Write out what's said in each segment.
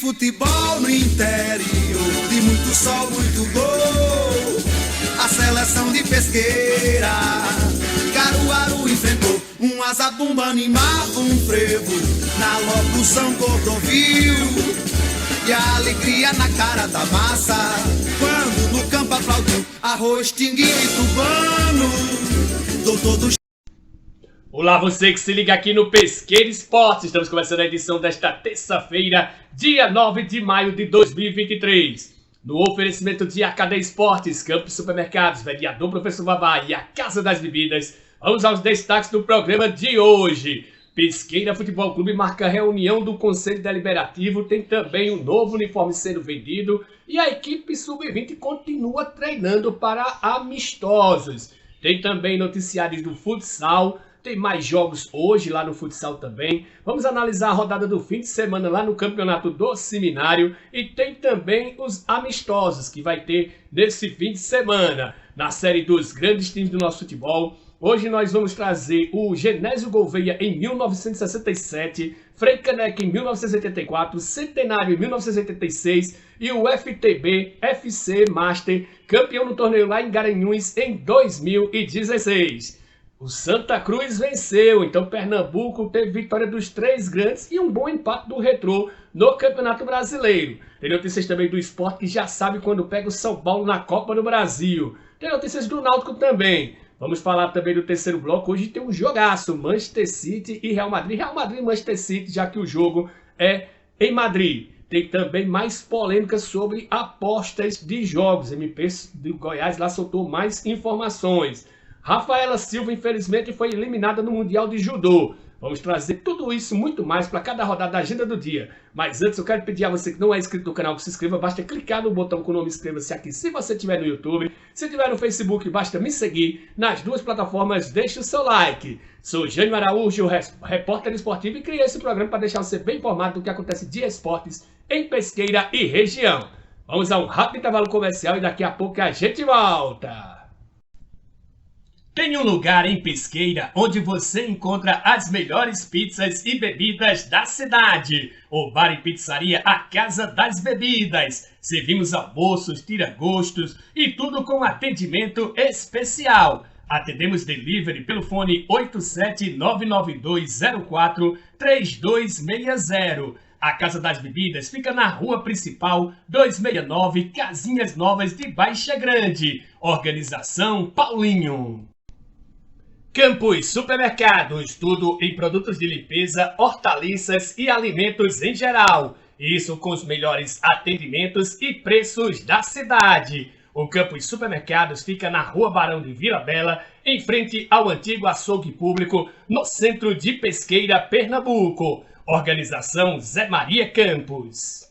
futebol no interior, de muito sol, muito gol. A seleção de Pesqueira, Caruaru enfrentou um azabumba, animava um frevo na locução Cordovil. E a alegria na cara da massa, quando no campo aplaudiu Arroz, Tinguinho e Tubano, doutor do... Olá, você que se liga aqui no Pesqueira Esportes. Estamos começando a edição desta terça-feira, dia 9 de maio de 2023. No oferecimento de AKD Esportes, Campos Supermercados, Vereador Professor Vavá e a Casa das Bebidas, vamos aos destaques do programa de hoje. Pesqueira Futebol Clube marca reunião do Conselho Deliberativo, tem também um novo uniforme sendo vendido e a equipe sub-20 continua treinando para amistosos. Tem também noticiários do futsal, tem mais jogos hoje lá no futsal também. Vamos analisar a rodada do fim de semana lá no Campeonato do Seminário e tem também os amistosos que vai ter nesse fim de semana na série dos grandes times do nosso futebol. Hoje nós vamos trazer o Genésio Gouveia em 1967, Frei Caneca em 1984, Centenário em 1986 e o FTB FC Master, campeão no torneio lá em Garanhuns em 2016. O Santa Cruz venceu, então Pernambuco teve vitória dos três grandes e um bom empate do Retrô no Campeonato Brasileiro. Tem notícias também do Sport, que já sabe quando pega o São Paulo na Copa do Brasil. Tem notícias do Náutico também. Vamos falar também do terceiro bloco. Hoje tem um jogaço, Manchester City e Real Madrid. Real Madrid e Manchester City, já que o jogo é em Madrid. Tem também mais polêmicas sobre apostas de jogos. MP do Goiás lá soltou mais informações. Rafaela Silva, infelizmente, foi eliminada no Mundial de Judô. Vamos trazer tudo isso e muito mais para cada rodada da agenda do dia. Mas antes eu quero pedir a você que não é inscrito no canal que se inscreva. Basta clicar no botão com o nome inscreva-se aqui se você estiver no YouTube. Se estiver no Facebook, basta me seguir. Nas duas plataformas, deixe o seu like. Sou Jânio Araújo, repórter esportivo e criei esse programa para deixar você bem informado do que acontece de esportes em Pesqueira e região. Vamos a um rápido intervalo comercial e daqui a pouco a gente volta. Tem um lugar em Pesqueira onde você encontra as melhores pizzas e bebidas da cidade. O Bar e Pizzaria A Casa das Bebidas. Servimos almoços, tira-gostos e tudo com atendimento especial. Atendemos delivery pelo fone 87992043260. A Casa das Bebidas fica na Rua Principal 269, Casinhas Novas de Baixa Grande. Organização Paulinho. Campos Supermercados, tudo em produtos de limpeza, hortaliças e alimentos em geral. Isso com os melhores atendimentos e preços da cidade. O Campos Supermercados fica na Rua Barão de Vila Bela, em frente ao antigo açougue público, no centro de Pesqueira, Pernambuco. Organização Zé Maria Campos.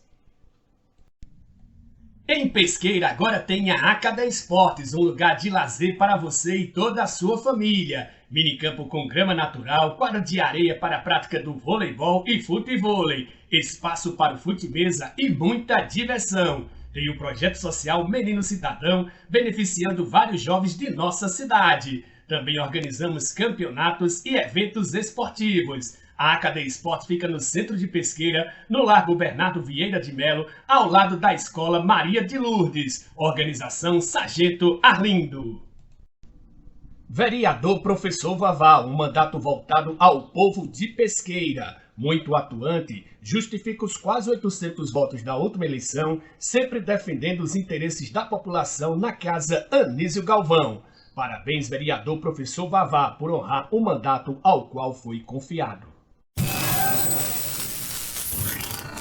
Em Pesqueira agora tem a AKD Esportes, um lugar de lazer para você e toda a sua família. Minicampo com grama natural, quadra de areia para a prática do voleibol e futevôlei, espaço para o fute-mesa e muita diversão. Tem o projeto social Menino Cidadão, beneficiando vários jovens de nossa cidade. Também organizamos campeonatos e eventos esportivos. A AKD Esportes fica no centro de Pesqueira, no Largo Bernardo Vieira de Melo, ao lado da Escola Maria de Lourdes. Organização Sargento Arlindo. Vereador Professor Vavá, um mandato voltado ao povo de Pesqueira. Muito atuante, justifica os quase 800 votos da última eleição, sempre defendendo os interesses da população na Casa Anísio Galvão. Parabéns, vereador Professor Vavá, por honrar o mandato ao qual foi confiado.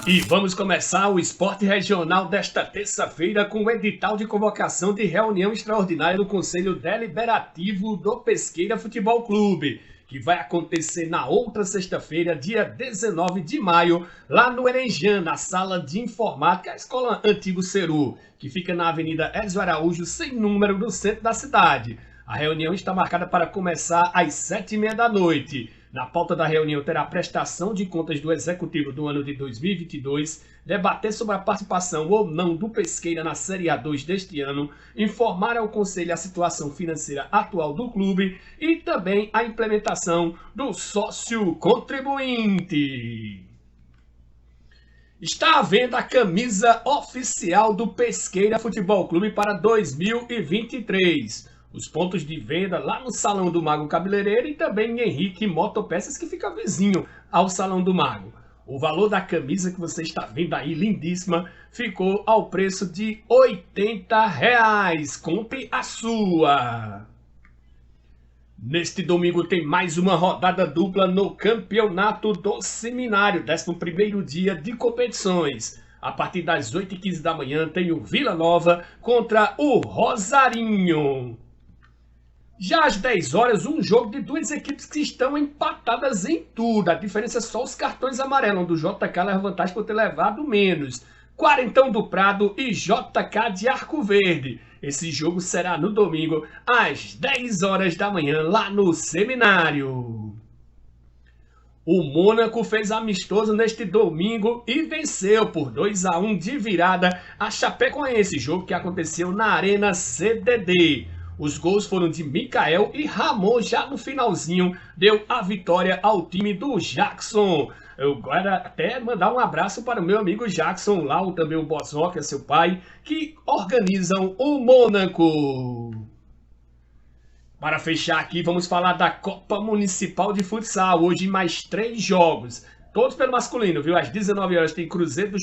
E vamos começar o Esporte Regional desta terça-feira com o edital de convocação de reunião extraordinária do Conselho Deliberativo do Pesqueira Futebol Clube, que vai acontecer na outra sexta-feira, dia 19 de maio, lá no Erenjan, na sala de informática, a Escola Antigo Ceru, que fica na Avenida Ezio Araújo, sem número, no centro da cidade. A reunião está marcada para começar às 7h30 da noite. Na pauta da reunião terá a prestação de contas do Executivo do ano de 2022, debater sobre a participação ou não do Pesqueira na Série A2 deste ano, informar ao Conselho a situação financeira atual do clube e também a implementação do sócio contribuinte. Está à venda a camisa oficial do Pesqueira Futebol Clube para 2023. Os pontos de venda lá no Salão do Mago Cabeleireiro e também em Henrique Motopeças, que fica vizinho ao Salão do Mago. O valor da camisa que você está vendo aí, lindíssima, ficou ao preço de R$ 80. Compre a sua! Neste domingo tem mais uma rodada dupla no Campeonato do Seminário, 11º dia de competições. A partir das 8h15 da manhã tem o Vila Nova contra o Rosarinho. Já às 10 horas, um jogo de duas equipes que estão empatadas em tudo. A diferença é só os cartões amarelos, onde o JK leva vantagem por ter levado menos. Quarentão do Prado e JK de Arco Verde. Esse jogo será no domingo, às 10 horas da manhã, lá no Seminário. O Mônaco fez amistoso neste domingo e venceu por 2-1 de virada a Chapecoense, jogo que aconteceu na Arena CDD. Os gols foram de Mikael e Ramon, já no finalzinho deu a vitória ao time do Jackson. Eu quero até mandar um abraço para o meu amigo Jackson, lá também o Bozoca, seu pai, que organizam o Mônaco. Para fechar aqui, vamos falar da Copa Municipal de Futsal. Hoje mais 3 jogos, todos pelo masculino, viu? Às 19 horas tem Cruzeiro do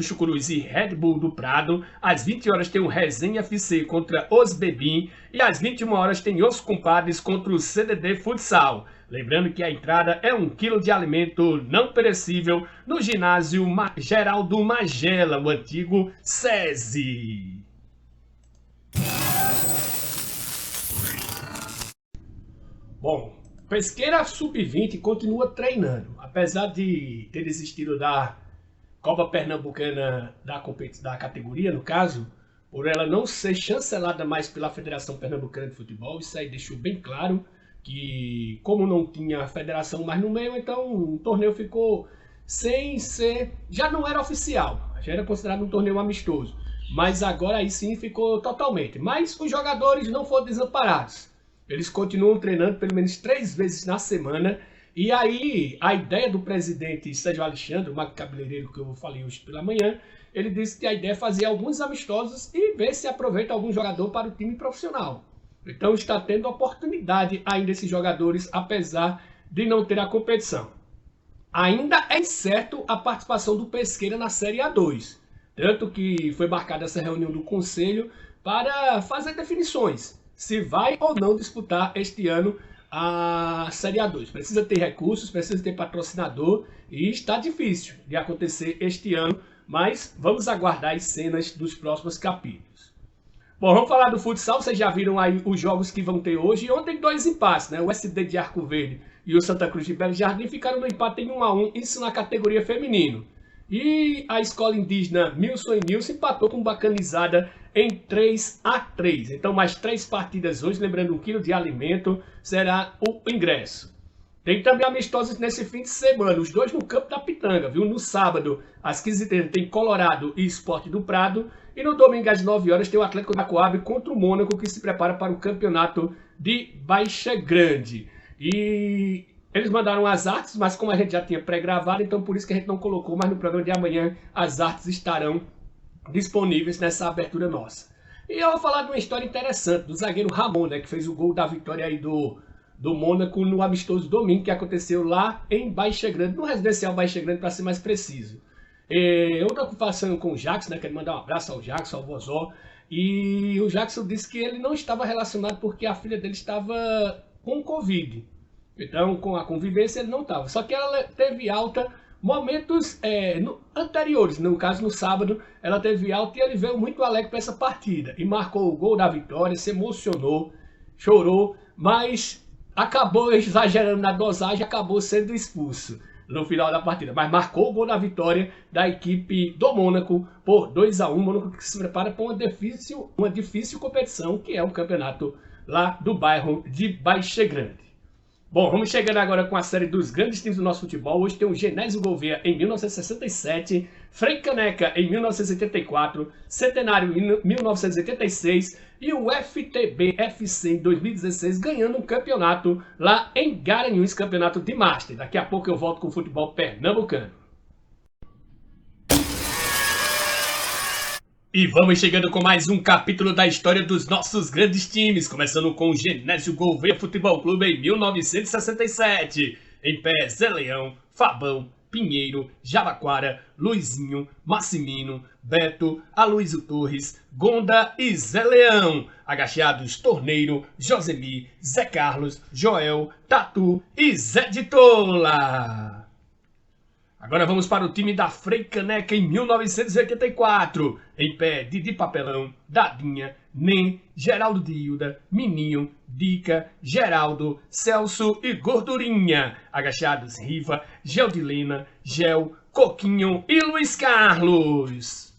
Chucurus e Red Bull do Prado. Às 20 horas tem o Resenha FC contra os Bebim. E às 21 horas tem os Compadres contra o CDD Futsal. Lembrando que a entrada é 1 quilo de alimento não perecível no ginásio Geraldo Magela, o antigo SESI. Bom, Pesqueira Sub-20 continua treinando. Apesar de ter desistido da Copa Pernambucana da categoria, no caso, por ela não ser chancelada mais pela Federação Pernambucana de Futebol, isso aí deixou bem claro que, como não tinha federação mais no meio, então o torneio ficou sem ser... Já não era oficial, já era considerado um torneio amistoso, mas agora aí sim ficou totalmente. Mas os jogadores não foram desamparados, eles continuam treinando pelo menos 3 vezes na semana. E aí, a ideia do presidente Sérgio Alexandre, o Mago Cabeleireiro, que eu falei hoje pela manhã, ele disse que a ideia é fazer alguns amistosos e ver se aproveita algum jogador para o time profissional. Então está tendo oportunidade ainda esses jogadores, apesar de não ter a competição. Ainda é incerto a participação do Pesqueira na Série A2. Tanto que foi marcada essa reunião do Conselho para fazer definições se vai ou não disputar este ano a Série A2. Precisa ter recursos, precisa ter patrocinador e está difícil de acontecer este ano, mas vamos aguardar as cenas dos próximos capítulos. Bom, vamos falar do futsal. Vocês já viram aí os jogos que vão ter hoje. E ontem 2 empates, né? O SD de Arco Verde e o Santa Cruz de Belo Jardim ficaram no empate em 1-1, isso na categoria feminino. E a escola indígena Milson e Nilson empatou com Bacanizada em 3-3. Então mais 3 partidas hoje, lembrando 1 quilo de alimento será o ingresso. Tem também amistosos nesse fim de semana, os 2 no campo da Pitanga, viu? No sábado, às 15h30, tem Colorado e Esporte do Prado. E no domingo, às 9 horas, tem o Atlético da Coab contra o Mônaco, que se prepara para o campeonato de Baixa Grande. E eles mandaram as artes, mas como a gente já tinha pré-gravado, então por isso que a gente não colocou, mas no programa de amanhã as artes estarão disponíveis nessa abertura nossa. E eu vou falar de uma história interessante do zagueiro Ramon, né, que fez o gol da vitória aí do Mônaco no amistoso domingo, que aconteceu lá em Baixa Grande, no residencial Baixa Grande, para ser mais preciso. Eu estou conversando com o Jackson, né, quero mandar um abraço ao Jackson, ao Vozó, e o Jackson disse que ele não estava relacionado porque a filha dele estava com Covid. Então, com a convivência, ele não estava. Só que ela teve alta momentos anteriores. No caso, no sábado, ela teve alta e ele veio muito alegre para essa partida. E marcou o gol da vitória, se emocionou, chorou, mas acabou exagerando na dosagem, acabou sendo expulso no final da partida. Mas marcou o gol da vitória da equipe do Mônaco por 2-1. Mônaco que se prepara para uma difícil competição, que é o campeonato lá do bairro de Baixa Grande. Bom, vamos chegando agora com a série dos grandes times do nosso futebol. Hoje tem o Genésio Gouveia em 1967, Frei Caneca em 1984, Centenário em 1986 e o FTB FC em 2016 ganhando um campeonato lá em Garanhuns, campeonato de Master. Daqui a pouco eu volto com o futebol pernambucano. E vamos chegando com mais um capítulo da história dos nossos grandes times, começando com o Genésio Gouveia Futebol Clube em 1967. Em pé, Zé Leão, Fabão, Pinheiro, Jabaquara, Luizinho, Massimino, Beto, Aloysio Torres, Gonda e Zé Leão. Agachados, Torneiro, Josemi, Zé Carlos, Joel, Tatu e Zé de Tola. Agora vamos para o time da Frei Caneca em 1984. Em pé, Didi Papelão, Dadinha, Nem, Geraldo de Hilda, Mininho, Dica, Geraldo, Celso e Gordurinha. Agachados, Riva, Geldilena, Gel, Coquinho e Luiz Carlos.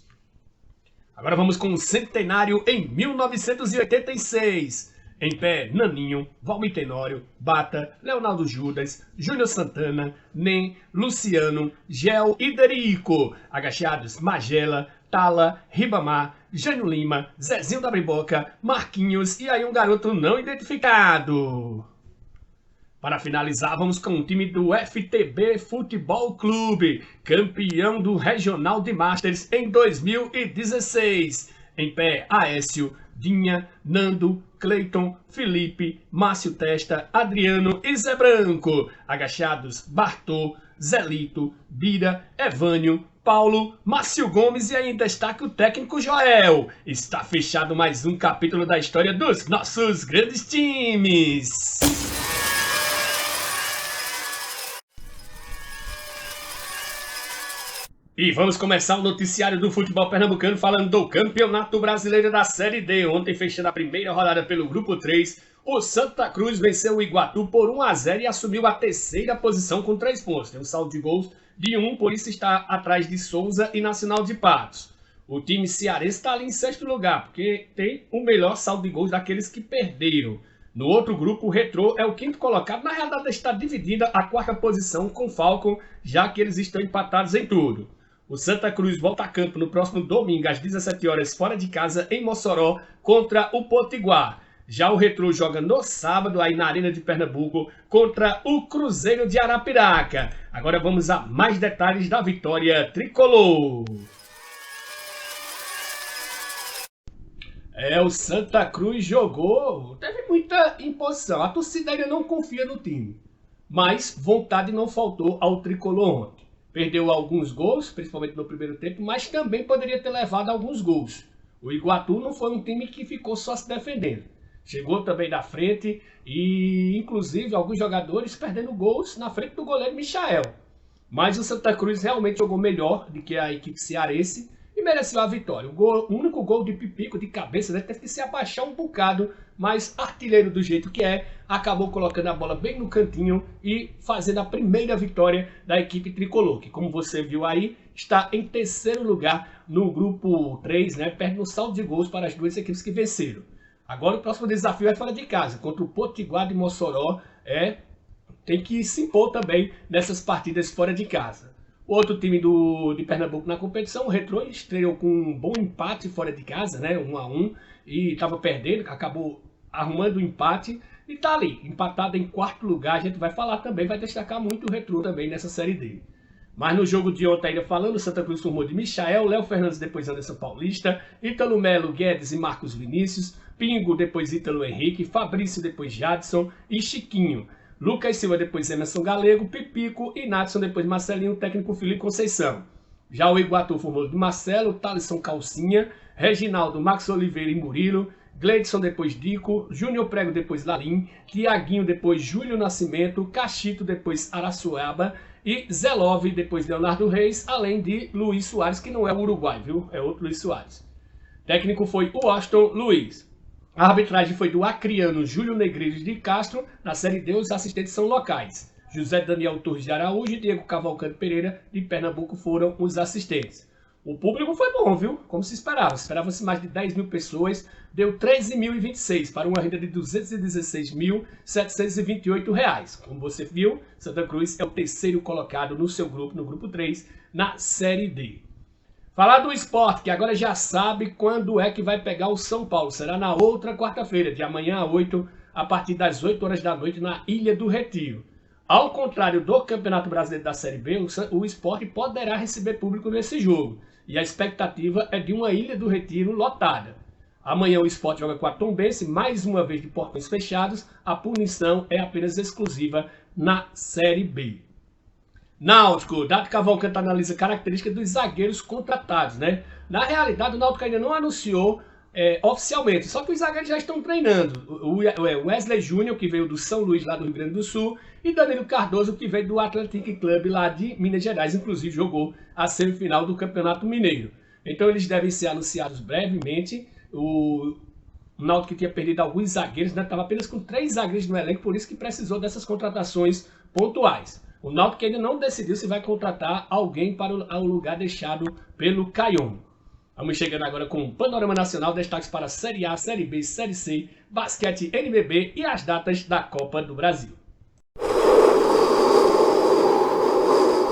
Agora vamos com o Centenário em 1986. Em pé, Naninho, Valmir Tenório, Bata, Leonardo Judas, Júnior Santana, Nem, Luciano, Gel e Derico. Agachados, Magela, Tala, Ribamar, Jânio Lima, Zezinho da Briboca, Marquinhos e aí um garoto não identificado. Para finalizar, vamos com o time do FTB Futebol Clube, campeão do Regional de Masters em 2016. Em pé, Aécio, Dinha, Nando, Cleiton, Felipe, Márcio Testa, Adriano e Zé Branco. Agachados, Bartô, Zelito, Bira, Evânio, Paulo, Márcio Gomes e aí em destaque o técnico Joel. Está fechado mais um capítulo da história dos nossos grandes times. E vamos começar o noticiário do futebol pernambucano falando do Campeonato Brasileiro da Série D. Ontem, fechando a primeira rodada pelo Grupo 3, o Santa Cruz venceu o Iguatu por 1-0 e assumiu a terceira posição com 3 pontos. Tem um saldo de gols de 1, por isso está atrás de Souza e Nacional de Patos. O time cearense está ali em sexto lugar, porque tem o melhor saldo de gols daqueles que perderam. No outro grupo, o Retrô é o quinto colocado. Na realidade, está dividida a quarta posição com o Falcon, já que eles estão empatados em tudo. O Santa Cruz volta a campo no próximo domingo, às 17 horas, fora de casa, em Mossoró, contra o Potiguar. Já o Retrô joga no sábado, aí na Arena de Pernambuco, contra o Cruzeiro de Arapiraca. Agora vamos a mais detalhes da vitória tricolor. O Santa Cruz jogou, teve muita imposição. A torcida ainda não confia no time, mas vontade não faltou ao tricolor ontem. Perdeu alguns gols, principalmente no primeiro tempo, mas também poderia ter levado alguns gols. O Iguatu não foi um time que ficou só se defendendo. Chegou também na frente e, inclusive, alguns jogadores perdendo gols na frente do goleiro Michael. Mas o Santa Cruz realmente jogou melhor do que a equipe cearense e mereceu a vitória. O único gol de Pipico de cabeça, né, teve que se abaixar um bocado, mas artilheiro do jeito que é, acabou colocando a bola bem no cantinho e fazendo a primeira vitória da equipe tricolor, que, como você viu aí, está em terceiro lugar no grupo 3, né, perde no saldo de gols para as duas equipes que venceram. Agora o próximo desafio é fora de casa, contra o Potiguar de Mossoró, tem que se impor também nessas partidas fora de casa. Outro time de Pernambuco na competição, o Retrô, estreou com um bom empate fora de casa, né, 1-1, e estava perdendo, acabou arrumando o empate e está ali, empatado em quarto lugar. A gente vai falar também, vai destacar muito o Retrô também nessa Série D. Mas no jogo de ontem, ainda falando, o Santa Cruz formou de Michael, Léo Fernandes, depois Anderson Paulista, Ítalo Melo, Guedes e Marcos Vinícius, Pingo, depois Ítalo Henrique, Fabrício, depois Jadson e Chiquinho. Lucas Silva, depois Emerson Galego, Pipico e Natson, depois Marcelinho, técnico Felipe Conceição. Já o Iguatu formou de Marcelo, Thalisson Calcinha, Reginaldo, Max Oliveira e Murilo, Gleidson, depois Dico, Júnior Prego, depois Lalim, Tiaguinho, depois Júlio Nascimento, Cachito, depois Araçuaba e Zelov, depois Leonardo Reis, além de Luiz Soares, que não é o Uruguai, viu? É outro Luiz Soares. Técnico foi o Washington Luiz. A arbitragem foi do acriano Júlio Negreiros de Castro. Na Série D, os assistentes são locais. José Daniel Torres de Araújo e Diego Cavalcante Pereira de Pernambuco foram os assistentes. O público foi bom, viu? Como se esperava. Esperava-se mais de 10 mil pessoas. Deu 13.026 para uma renda de R$ 216.728. Como você viu, Santa Cruz é o terceiro colocado no seu grupo, no grupo 3, na Série D. Falar do Sport, que agora já sabe quando é que vai pegar o São Paulo. Será na outra quarta-feira, de amanhã a 8, a partir das 8 horas da noite, na Ilha do Retiro. Ao contrário do Campeonato Brasileiro da Série B, o Sport poderá receber público nesse jogo. e a expectativa é de uma Ilha do Retiro lotada. Amanhã o Sport joga com a Tombense, mais uma vez de portões fechados, a punição é apenas exclusiva na Série B. Náutico, Dado Cavalcante analisa características dos zagueiros contratados, né? Na realidade, o Náutico ainda não anunciou oficialmente, só que os zagueiros já estão treinando. O Wesley Júnior, que veio do São Luís, lá do Rio Grande do Sul, e Danilo Cardoso, que veio do Athletic Club, lá de Minas Gerais, inclusive jogou a semifinal do Campeonato Mineiro. Então eles devem ser anunciados brevemente. O Náutico, que tinha perdido alguns zagueiros, né? Estava apenas com 3 zagueiros no elenco, por isso que precisou dessas contratações pontuais. O Náutico ainda não decidiu se vai contratar alguém para o lugar deixado pelo Caion. Vamos chegando agora com o Panorama Nacional, destaques para a Série A, Série B, Série C, basquete, NBB e as datas da Copa do Brasil.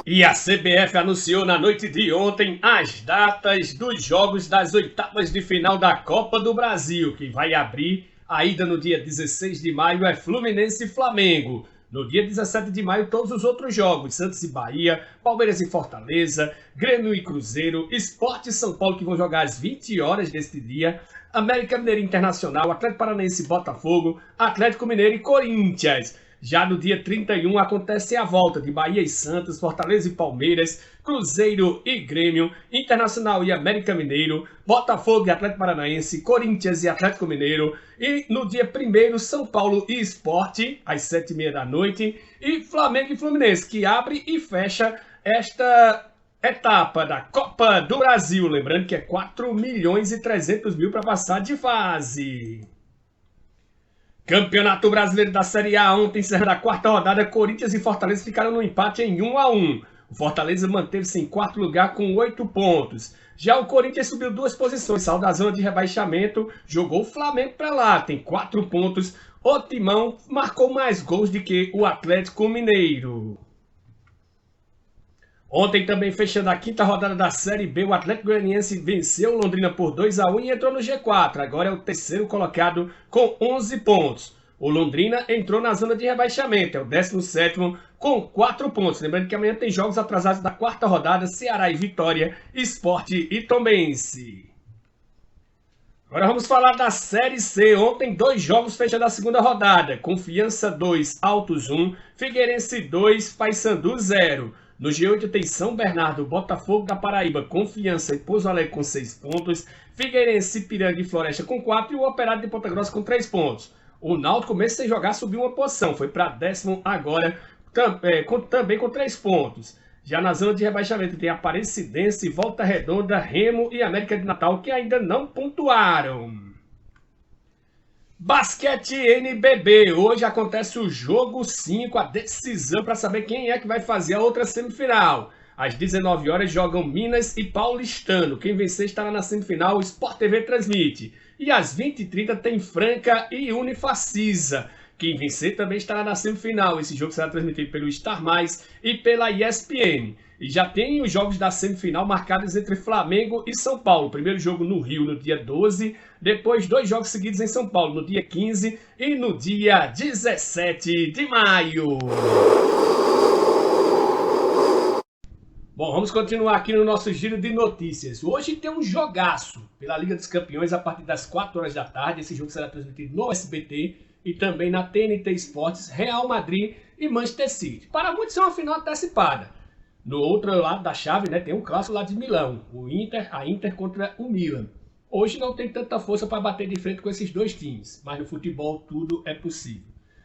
E a CBF anunciou na noite de ontem as datas dos jogos das oitavas de final da Copa do Brasil, que vai abrir a ida no dia 16 de maio é Fluminense e Flamengo. No dia 17 de maio, todos os outros jogos, Santos e Bahia, Palmeiras e Fortaleza, Grêmio e Cruzeiro, Sport e São Paulo, que vão jogar às 20 horas deste dia, América Mineiro Internacional, Atlético Paranaense e Botafogo, Atlético Mineiro e Corinthians. Já no dia 31 acontece a volta de Bahia e Santos, Fortaleza e Palmeiras, Cruzeiro e Grêmio, Internacional e América Mineiro, Botafogo e Atlético Paranaense, Corinthians e Atlético Mineiro. E no dia 1º, São Paulo e Sport, às 7h30 da noite, e Flamengo e Fluminense, que abre e fecha esta etapa da Copa do Brasil. Lembrando que é 4.300.000 para passar de fase. Campeonato Brasileiro da Série A, ontem encerrando a 4ª rodada, Corinthians e Fortaleza ficaram no empate em 1-1. O Fortaleza manteve-se em 4º lugar com 8 pontos. Já o Corinthians subiu 2 posições, saiu da zona de rebaixamento, jogou o Flamengo para lá, tem 4 pontos. O Timão marcou mais gols do que o Atlético Mineiro. Ontem também fechando a 5ª rodada da Série B, o Atlético Goianiense venceu o Londrina por 2-1 e entrou no G4. Agora é o 3º colocado com 11 pontos. O Londrina entrou na zona de rebaixamento, é o 17º com 4 pontos. Lembrando que amanhã tem jogos atrasados da 4ª rodada, Ceará e Vitória, Sport e Tombense. Agora vamos falar da Série C. Ontem 2 jogos fechando a 2ª rodada. Confiança 2, Altos 1, Figueirense 2, Paysandu 0. No G8 tem São Bernardo, Botafogo da Paraíba, Confiança e Pouso Alegre com 6 pontos, Figueirense, Piranga e Floresta com 4 e o Operário de Ponta Grossa com 3 pontos. O Náutico, mesmo sem jogar, subiu uma posição, foi para 10º agora, também com 3 pontos. Já na zona de rebaixamento tem Aparecidense, Volta Redonda, Remo e América de Natal, que ainda não pontuaram. Basquete NBB, hoje acontece o jogo 5, a decisão para saber quem é que vai fazer a outra semifinal. Às 19 horas jogam Minas e Paulistano, quem vencer estará na semifinal, o Sport TV transmite. E às 20h30 tem Franca e Unifacisa, quem vencer também estará na semifinal. Esse jogo será transmitido pelo Star Mais e pela ESPN. E já tem os jogos da semifinal marcados entre Flamengo e São Paulo. Primeiro jogo no Rio no dia 12, depois 2 jogos seguidos em São Paulo no dia 15 e no dia 17 de maio. Bom, vamos continuar aqui no nosso giro de notícias. Hoje tem um jogaço pela Liga dos Campeões a partir das 4 horas da tarde. Esse jogo será transmitido no SBT e também na TNT Esportes, Real Madrid e Manchester City. Para muitos é uma final antecipada. No outro lado da chave, né, tem um clássico lá de Milão, a Inter contra o Milan. Hoje não tem tanta força para bater de frente com esses 2 times, mas no futebol tudo é possível.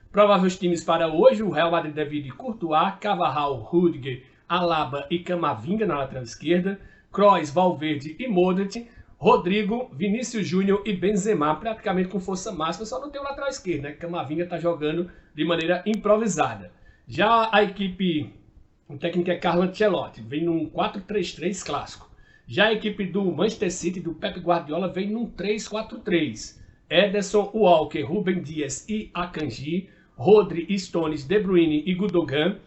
Prováveis times para hoje, o Real Madrid deve ir de Courtois, Carvajal, Rudiger, Alaba e Camavinga na lateral esquerda, Kroos, Valverde e Modric, Rodrigo, Vinícius Júnior e Benzema praticamente com força máxima, só não tem o lateral esquerdo, né? Camavinga está jogando de maneira improvisada. Já a equipe, o técnico é Carlo Ancelotti, vem num 4-3-3 clássico. Já a equipe do Manchester City, do Pep Guardiola, vem num 3-4-3. Ederson, Walker, Rúben Dias e Akanji, Rodri, Stones, De Bruyne e Gundogan,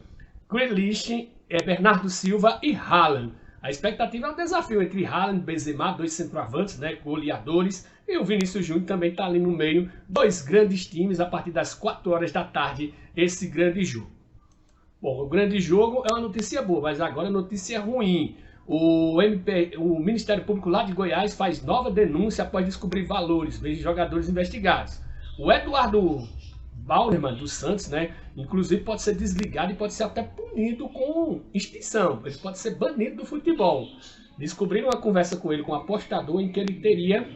Grealish, Bernardo Silva e Haaland. A expectativa é um desafio entre Haaland e Benzema, 2 centroavantes, né, goleadores, e o Vinícius Júnior também está ali no meio. 2 grandes times a partir das 4 horas da tarde, esse grande jogo. Bom, o grande jogo é uma notícia boa, mas agora a notícia ruim. O Ministério Público lá de Goiás faz nova denúncia após descobrir valores de jogadores investigados. O Eduardo Bauerman do Santos, né, inclusive pode ser desligado e pode ser até punido com extinção. Ele pode ser banido do futebol. Descobriram uma conversa com ele, com um apostador, em que ele teria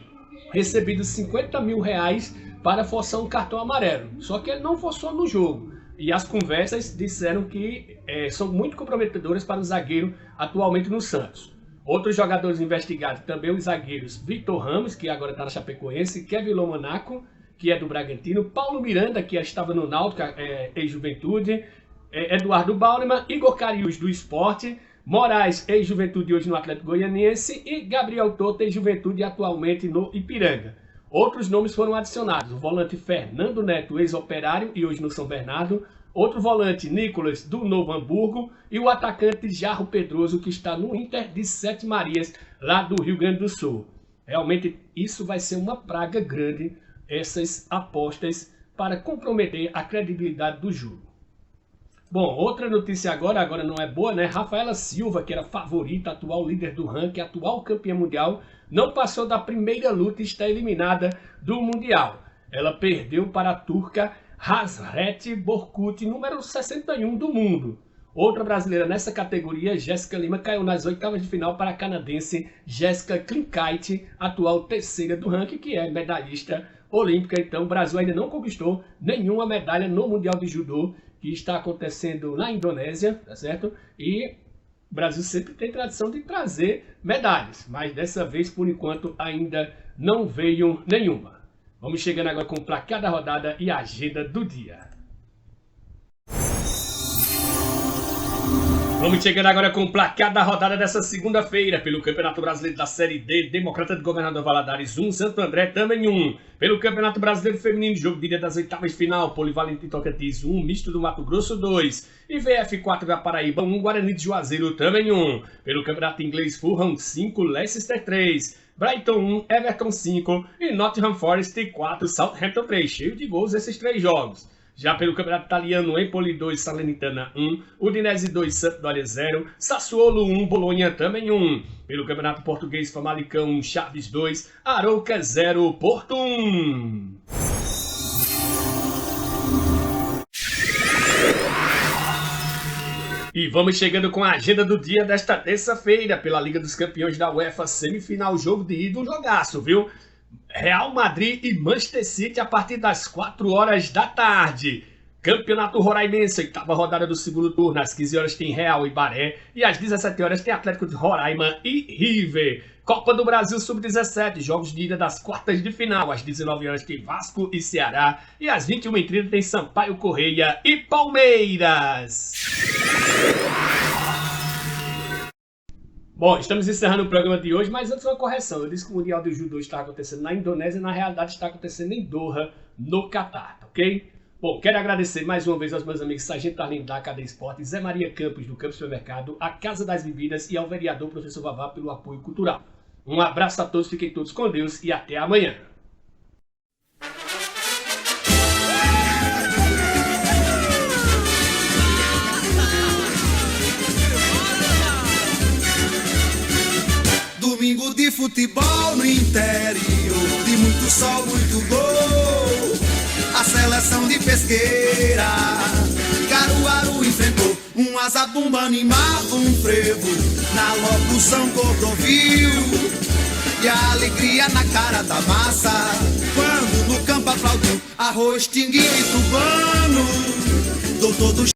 recebido 50 mil reais para forçar um cartão amarelo. Só que ele não forçou no jogo. E as conversas disseram que são muito comprometedoras para o zagueiro atualmente no Santos. Outros jogadores investigados também, os zagueiros Vitor Ramos, que agora está na Chapecoense, Kevin Lomanaco, que é do Bragantino, Paulo Miranda, que estava no Náutico, ex-Juventude, Eduardo Bauerman, Igor Cariús do Sport, Moraes, ex-Juventude hoje no Atlético Goianiense, e Gabriel Tota, ex-Juventude atualmente no Ipiranga. Outros nomes foram adicionados: o volante Fernando Neto, ex-Operário e hoje no São Bernardo, outro volante Nicolas do Novo Hamburgo e o atacante Jarro Pedroso, que está no Inter de Sete Marias, lá do Rio Grande do Sul. Realmente isso vai ser uma praga grande, essas apostas, para comprometer a credibilidade do jogo. Bom, outra notícia agora não é boa, né? Rafaela Silva, que era favorita, atual líder do ranking, atual campeã mundial, não passou da primeira luta e está eliminada do Mundial. Ela perdeu para a turca Hazret Borkut, número 61 do mundo. Outra brasileira nessa categoria, Jéssica Lima, caiu nas oitavas de final para a canadense Jessica Klinkait, atual terceira do ranking, que é medalhista olímpica. Então o Brasil ainda não conquistou nenhuma medalha no Mundial de Judô, que está acontecendo na Indonésia, tá certo? E o Brasil sempre tem tradição de trazer medalhas, mas dessa vez, por enquanto, ainda não veio nenhuma. Vamos chegando agora com o placar da rodada e a agenda do dia. Vamos chegando agora com o placar da rodada dessa segunda-feira. Pelo Campeonato Brasileiro da Série D, Democrata de Governador Valadares 1, Santo André também 1. Pelo Campeonato Brasileiro Feminino, jogo de ida das oitavas de final, Polivalente de Tocantins 1, Misto do Mato Grosso 2. E VF4 da Paraíba 1, Guarani de Juazeiro também 1. Pelo Campeonato Inglês, Fulham 5, Leicester 3. Brighton 1, Everton 5 e Nottingham Forest 4, Southampton 3. Cheio de gols esses três jogos. Já pelo Campeonato Italiano, Empoli 2, Salernitana 1, Udinese 2, Sampdoria 0, Sassuolo 1, Bolonha também 1. Pelo Campeonato Português, Famalicão 1, Chaves 2, Arouca 0, Porto 1. E vamos chegando com a agenda do dia desta terça-feira pela Liga dos Campeões da UEFA, semifinal, jogo de ida, um jogaço, viu? Real Madrid e Manchester City a partir das 4 horas da tarde. Campeonato Roraimense, oitava rodada do segundo turno. Às 15 horas tem Real e Baré. E às 17 horas tem Atlético de Roraima e River. Copa do Brasil Sub-17, jogos de ida das quartas de final. Às 19 horas tem Vasco e Ceará. E às 21h30 tem Sampaio Correia e Palmeiras. Bom, estamos encerrando o programa de hoje, mas antes uma correção. Eu disse que o Mundial de Judô está acontecendo na Indonésia, na realidade está acontecendo em Doha, no Catar, ok? Bom, quero agradecer mais uma vez aos meus amigos Sargento Arlindo da Cadeia Esporte, Zé Maria Campos do Campos Supermercado, a Casa das Bebidas e ao vereador Professor Vavá pelo apoio cultural. Um abraço a todos, fiquem todos com Deus e até amanhã. Domingo de futebol no interior, de muito sol, muito gol. A seleção de Pesqueira, Caruaru enfrentou um azabumba, animava um frevo na locução Cordovil. E a alegria na cara da massa, quando no campo aplaudiu Arroz, Tinguinho e Tubano. Doutor do